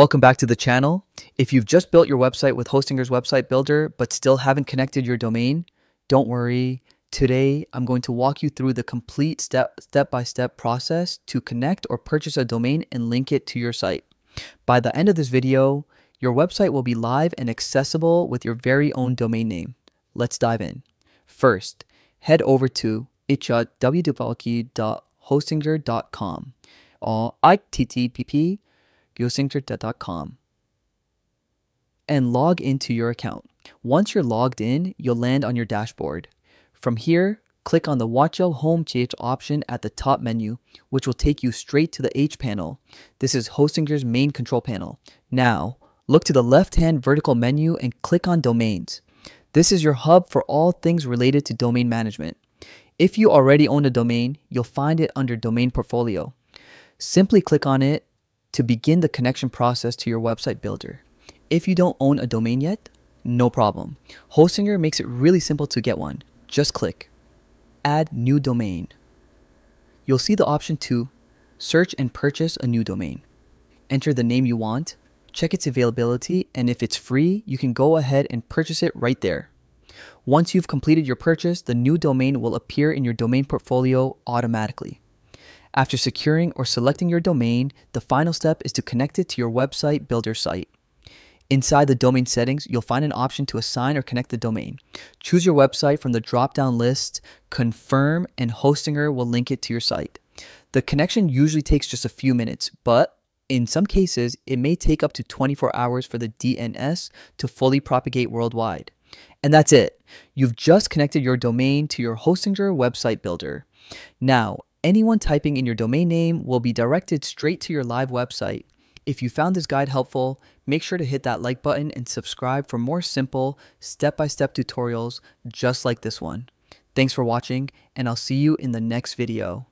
Welcome back to the channel. If you've just built your website with Hostinger's Website Builder but still haven't connected your domain, don't worry. Today, I'm going to walk you through the complete step-by-step process to connect or purchase a domain and link it to your site. By the end of this video, your website will be live and accessible with your very own domain name. Let's dive in. First, head over to www.hostinger.com or http://hostinger.com and log into your account. Once you're logged in, you'll land on your dashboard. From here, click on the Watch Your Home page option at the top menu, which will take you straight to the H panel. This is Hostinger's main control panel. Now, look to the left-hand vertical menu and click on Domains. This is your hub for all things related to domain management. If you already own a domain, you'll find it under Domain Portfolio. Simply click on it to begin the connection process to your website builder. If you don't own a domain yet, no problem. Hostinger makes it really simple to get one. Just click Add New Domain. You'll see the option to search and purchase a new domain. Enter the name you want, check its availability, and if it's free, you can go ahead and purchase it right there. Once you've completed your purchase, the new domain will appear in your domain portfolio automatically. After securing or selecting your domain, the final step is to connect it to your website builder site. Inside the domain settings, you'll find an option to assign or connect the domain. Choose your website from the drop-down list, confirm, and Hostinger will link it to your site. The connection usually takes just a few minutes, but in some cases, it may take up to 24 hours for the DNS to fully propagate worldwide. And that's it. You've just connected your domain to your Hostinger website builder. Now, anyone typing in your domain name will be directed straight to your live website. If you found this guide helpful, make sure to hit that like button and subscribe for more simple step-by-step tutorials just like this one. Thanks for watching, and I'll see you in the next video.